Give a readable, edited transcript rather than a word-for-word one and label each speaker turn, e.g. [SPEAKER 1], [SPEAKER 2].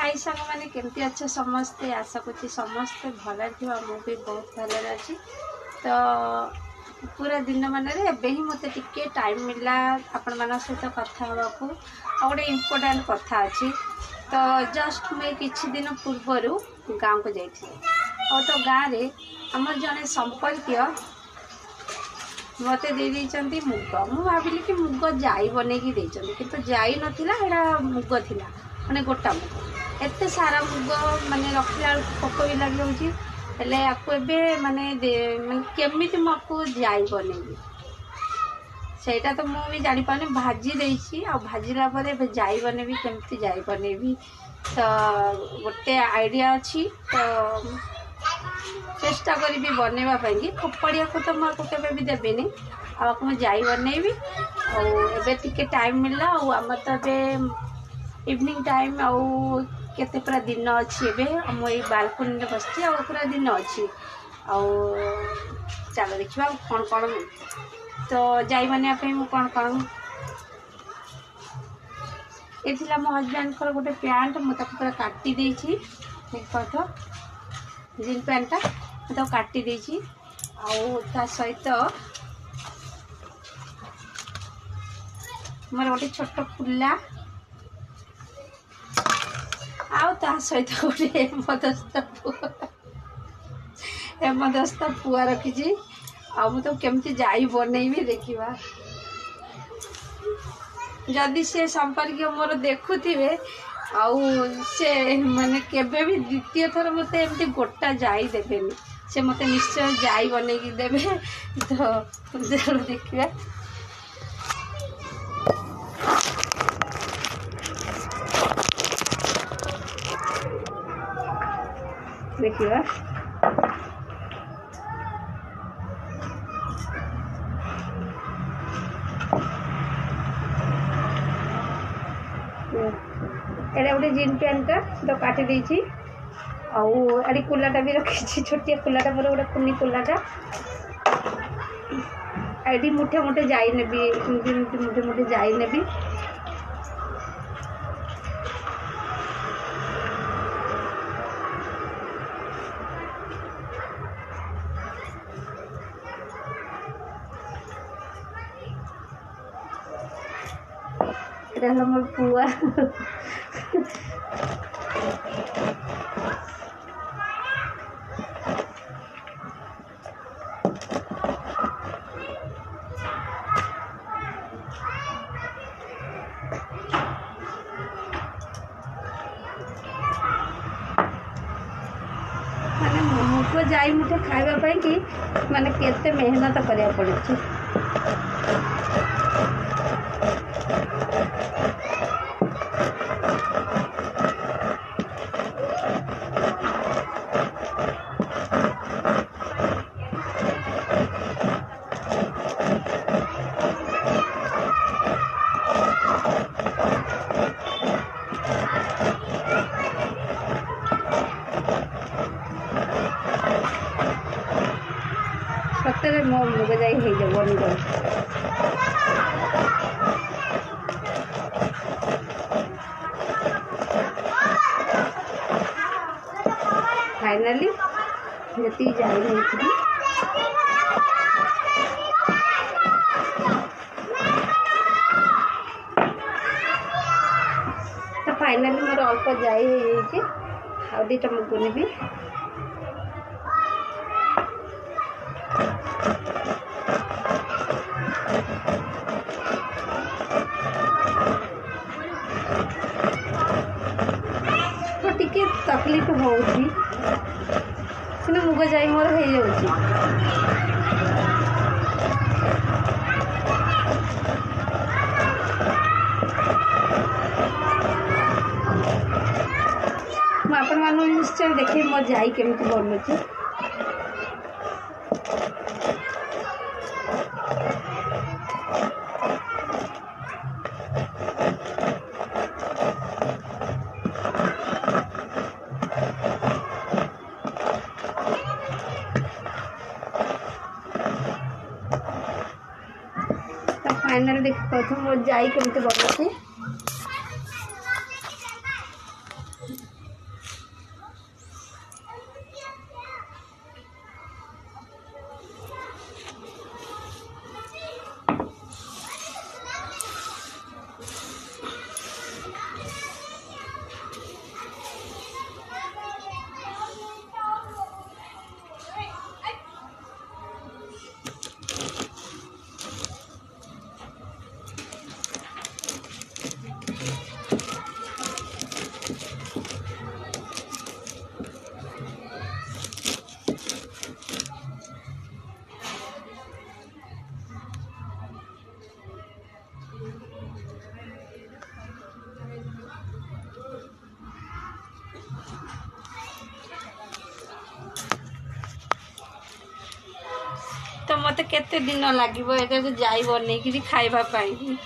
[SPEAKER 1] हाय सांग मैंने केमती अच्छे समस्ते आशा करुँच समस्ते भल थी भी बहुत भल अच्छी। तो पूरा दिन मान ही मत टिके टाइम मिलला आपण मान सहित कथा हाँ को गोटे इम्पोर्टाट कथा अच्छी। तो जस्ट मुझे किछि दिन पूर्वर गाँव को जाइए और तो गाँव में आमर जड़े संपर्क मत दे मुग मु भाविली कि मुग जाई बनईकी कि जाई नाला मुग थिला माने गोटा मुग एत सारा मुग माने रखला पोक भी लगे हेले आपको एबे माने केमिति मुझको जाई बनईबी सेटा तो मुझे जानी पाने भाजी देसी आ भाजिला पर जाई बनेबी केमिति जाई बनेबी। तो गोटे आइडिया अच्छी तो चेष्टा करी बनैवा फोपड़िया को तो मुझे केवे भी देवेनि आपको मुझे जाई बनईबी और टिके टाइम मिलला आम तो इवनिंग टाइम आउ केते पूरा दिन अच्छी एवं मुझे बालकनी बसची आ पूरा दिन अच्छी चलो देखा कौन कौन तो जाई बनवाई कौन कौन ये मो हजबैंड को गोटे पैंट मुझे पूरा काटी देछि देखो जीन पैंटा मुझे काटी देछि आ सहित मोर गोटे छोट फुला आ सहित गोटे हेमदस्त पुआ रखी आ तो केमती जाई बनईबी देखा जदि से संपर्क मोर देखुवे से माने केबे भी द्वितीय थर मत एमती गोटा जाई देवेनि से मत निश्चय जाई बनईकी देवे। तो देखिए देखिए एटा गोटे जीन पैंटा तो काटी देछि आड़ी कुलाटा भी रखी छोटिया कुलाटा पर गोटे कुनी कुलाटा एडी मुठे मुठे जाई नेबी मुठे मुठे जाई नेबी मोर पुआ माने मुग जाई मुठे खाइबा कि माने केते मेहनत करिया पड़े। सतरे मो मुग जाई हो जाबनी फाइनली जति जाई नहीं तो फाइनली मोर अल्प जाई हो दीटा मुग नेबी तकलीफ होगी मुग जाई मोर हो जाऊँगी आपण मानू निश्चय देखे मो जाई केमती बनुची फाइनल देख प्रथम जाई केमती बनुची मत केते दिन लगे जाई बनईकि खाइबा पाई।